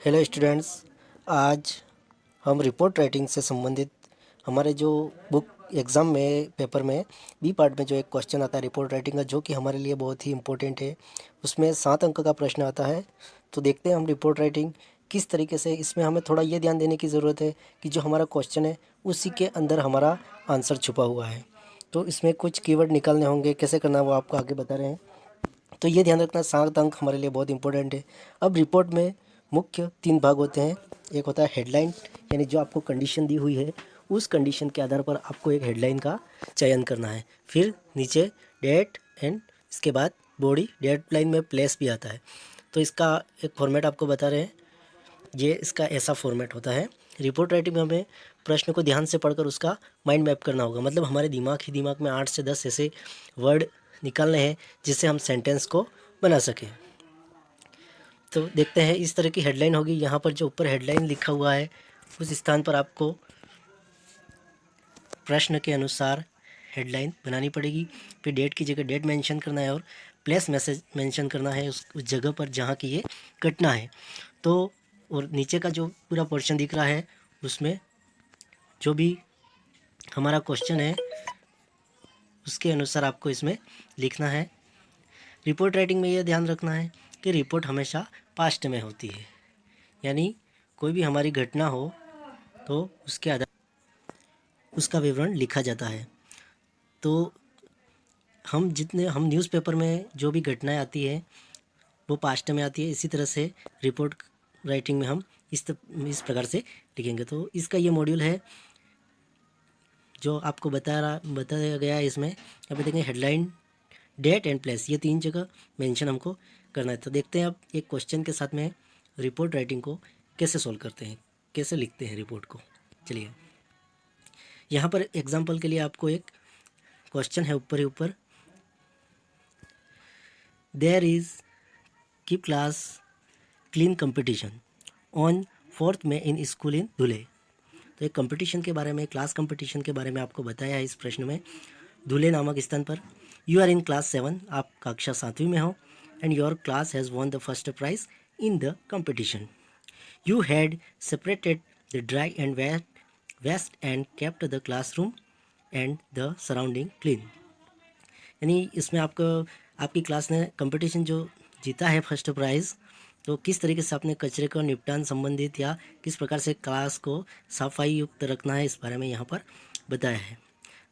Hello students. आज हम report writing से संबंधित हमारे जो बुक एग्ज़ाम में पेपर में बी पार्ट में जो एक क्वेश्चन आता है रिपोर्ट राइटिंग का, जो कि हमारे लिए बहुत ही इम्पोर्टेंट है। उसमें 7 अंक का प्रश्न आता है। तो देखते हैं हम रिपोर्ट राइटिंग किस तरीके से, इसमें हमें थोड़ा ये ध्यान देने की ज़रूरत है कि जो हमारा क्वेश्चन है उसी के अंदर हमारा आंसर छुपा हुआ है। तो इसमें कुछ कीवर्ड निकालने होंगे, कैसे करना है वो आपको आगे बता रहे हैं। तो ये ध्यान रखना, 7 अंक हमारे लिए बहुत इंपॉर्टेंट है। अब रिपोर्ट में मुख्य 3 भाग होते हैं। एक होता है हेडलाइन, यानी जो आपको कंडीशन दी हुई है उस कंडीशन के आधार पर आपको एक हेडलाइन का चयन करना है। फिर नीचे डेट एंड इसके बाद बॉडी, डेट लाइन में प्लेस भी आता है। तो इसका एक फॉर्मेट आपको बता रहे हैं। ये इसका ऐसा फॉर्मेट होता है। रिपोर्ट राइटिंग में हमें प्रश्न को ध्यान से पढ़कर उसका माइंड मैप करना होगा, मतलब हमारे दिमाग में 8 से 10 ऐसे वर्ड निकालने हैं जिससे हम सेंटेंस को बना सकें। तो देखते हैं, इस तरह की हेडलाइन होगी। यहाँ पर जो ऊपर हेडलाइन लिखा हुआ है उस स्थान पर आपको प्रश्न के अनुसार हेडलाइन बनानी पड़ेगी। फिर डेट की जगह डेट मेंशन करना है और प्लेस मैसेज मेंशन करना है उस जगह पर जहाँ की ये घटना है। तो और नीचे का जो पूरा पोर्शन दिख रहा है उसमें जो भी हमारा क्वेश्चन है उसके अनुसार आपको इसमें लिखना है। रिपोर्ट राइटिंग में यह ध्यान रखना है कि रिपोर्ट हमेशा पास्ट में होती है, यानी कोई भी हमारी घटना हो तो उसके आधार उसका विवरण लिखा जाता है। तो हम न्यूज़पेपर में जो भी घटनाएं आती है वो पास्ट में आती है। इसी तरह से रिपोर्ट राइटिंग में हम इस प्रकार से लिखेंगे। तो इसका ये मॉड्यूल है जो आपको बताया गया है। इसमें यहाँ पे देखेंगे हेडलाइन, डेट एंड प्लेस, ये 3 जगह मेंशन हमको करना है। तो देखते हैं अब एक क्वेश्चन के साथ में रिपोर्ट राइटिंग को कैसे सॉल्व करते हैं, कैसे लिखते हैं रिपोर्ट को। चलिए, यहाँ पर एग्जांपल के लिए आपको एक क्वेश्चन है ऊपर ही ऊपर, there is keep class clean competition on 4 May in school in Dhule. तो एक कंपटीशन के बारे में, क्लास कंपटीशन के बारे में आपको बताया है इस प्रश्न में। धुले नामक स्थान पर यू आर इन क्लास 7, आप कक्षा 7वीं में हो, and your class has won the first prize in the competition. You had separated the dry and waste and kept the classroom and the surrounding clean. यानी इसमें आपकी क्लास ने competition जो जीता है फर्स्ट प्राइज़, तो किस तरीके से आपने कचरे का निपटान संबंधित या किस प्रकार से क्लास को सफाई युक्त रखना है इस बारे में यहाँ पर बताया है।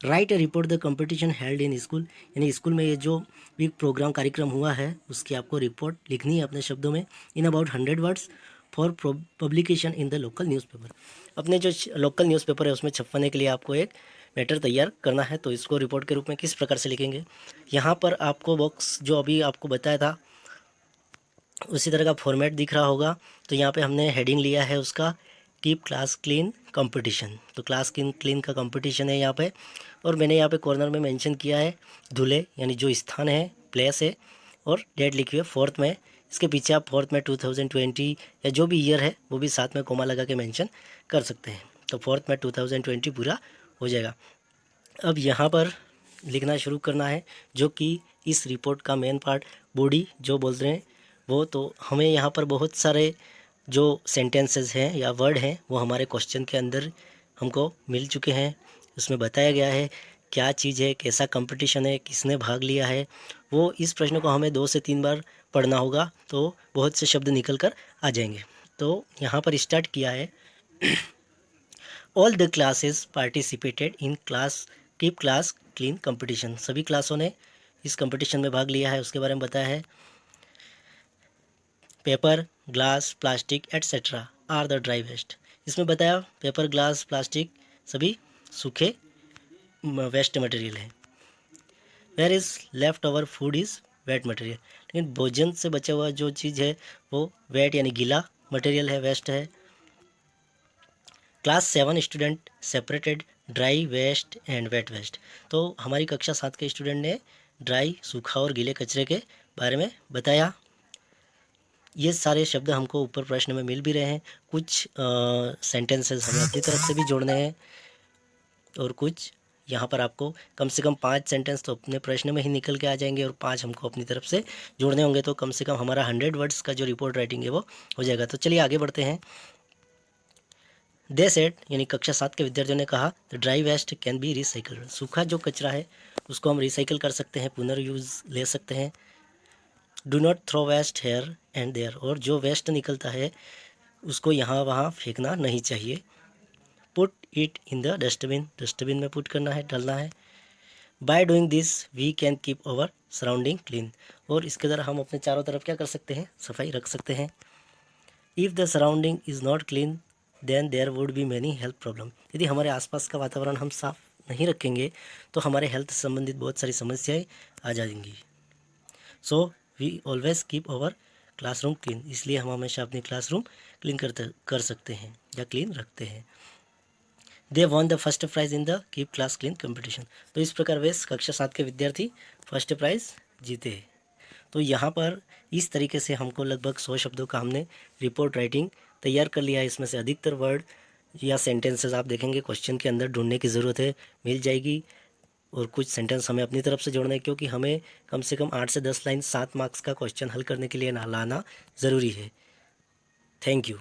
Right A report the competition held in school, यानी स्कूल में ये जो भी प्रोग्राम कार्यक्रम हुआ है उसकी आपको रिपोर्ट लिखनी है अपने शब्दों में, in about 100 words for publication in the local newspaper. अपने जो लोकल न्यूज़पेपर है उसमें छपवाने के लिए आपको एक मैटर तैयार करना है। तो इसको रिपोर्ट के रूप में किस प्रकार से लिखेंगे, यहाँ पर आपको बॉक्स जो अभी आपको बताया था उसी तरह का फॉर्मेट दिख रहा होगा। तो यहाँ पे हमने हेडिंग लिया है उसका कीप क्लास क्लीन कंपटीशन। तो क्लास क्लीन का कंपटीशन है यहाँ पे, और मैंने यहाँ पे कॉर्नर में मेंशन किया है धुले, यानी जो स्थान है, प्लेस है, और डेट लिखी हुई है 4 में। इसके पीछे आप 4 में 2020 या जो भी ईयर है वो भी साथ में कोमा लगा के मेंशन कर सकते हैं। तो 4 में 2020 पूरा हो जाएगा। अब यहाँ पर लिखना शुरू करना है, जो कि इस रिपोर्ट का मेन पार्ट, बॉडी जो बोल रहे हैं वो। तो हमें यहाँ पर बहुत सारे जो सेंटेंसेस हैं या वर्ड हैं वो हमारे क्वेश्चन के अंदर हमको मिल चुके हैं। उसमें बताया गया है क्या चीज़ है, कैसा कंपटीशन है, किसने भाग लिया है। वो इस प्रश्न को हमें 2 से 3 बार पढ़ना होगा तो बहुत से शब्द निकल कर आ जाएंगे। तो यहाँ पर स्टार्ट किया है, all the classes participated in class keep class clean competition. सभी क्लासों ने इस कंपटीशन में भाग लिया है, उसके बारे में बताया है। Paper, glass, plastic etcetera are the dry waste. इसमें बताया पेपर, ग्लास, प्लास्टिक सभी सूखे वेस्ट मटेरियल है। Where is left over food is wet material, लेकिन भोजन से बचा हुआ जो चीज़ है वो वेट यानी गीला मटेरियल है, वेस्ट है। Class 7 student separated dry waste and wet waste. तो हमारी कक्षा 7 के स्टूडेंट ने ड्राई, सूखा और गीले कचरे के बारे में बताया। ये सारे शब्द हमको ऊपर प्रश्न में मिल भी रहे हैं। कुछ सेंटेंसेस हमें अपनी तरफ से भी जोड़ने हैं और कुछ यहाँ पर आपको कम से कम 5 सेंटेंस तो अपने प्रश्न में ही निकल के आ जाएंगे और 5 हमको अपनी तरफ से जोड़ने होंगे, तो कम से कम हमारा 100 वर्ड्स का जो रिपोर्ट राइटिंग है वो हो जाएगा। तो चलिए आगे बढ़ते हैं। दे सेड यानी कक्षा 7 के विद्यार्थियों ने कहा, the dry waste can be recycled. सूखा जो कचरा है उसको हम रिसाइकिल कर सकते हैं, पुनर्यूज ले सकते हैं। Do not throw waste here and there, और जो वेस्ट निकलता है उसको यहाँ वहाँ फेंकना नहीं चाहिए। Put it in the dustbin, dustbin में पुट करना है, डालना है। By doing this we can keep our surrounding clean, और इसके द्वारा हम अपने चारों तरफ क्या कर सकते हैं, सफाई रख सकते हैं। If the surrounding is not clean then there would be many health problem, यदि हमारे आसपास का वातावरण हम साफ नहीं रखेंगे तो हमारे हेल्थ से संबंधित बहुत सारी समस्याएं आ जाएंगी। So we always keep our classroom clean, इसलिए हम हमेशा अपनी क्लासरूम क्लीन कर सकते हैं या क्लीन रखते हैं। They won the first prize in the keep class clean competition, तो इस प्रकार वे कक्षा 7 के विद्यार्थी फर्स्ट प्राइज़ जीते। तो यहाँ पर इस तरीके से हमको लगभग 100 शब्दों का हमने रिपोर्ट राइटिंग तैयार कर लिया है। इसमें से अधिकतर वर्ड या सेंटेंसेस आप देखेंगे क्वेश्चन के अंदर ढूंढने की ज़रूरत है, मिल जाएगी। और कुछ सेंटेंस हमें अपनी तरफ से जोड़ना है, क्योंकि हमें कम से कम 8 से 10 लाइन 7 मार्क्स का क्वेश्चन हल करने के लिए ना लाना ज़रूरी है। Thank you.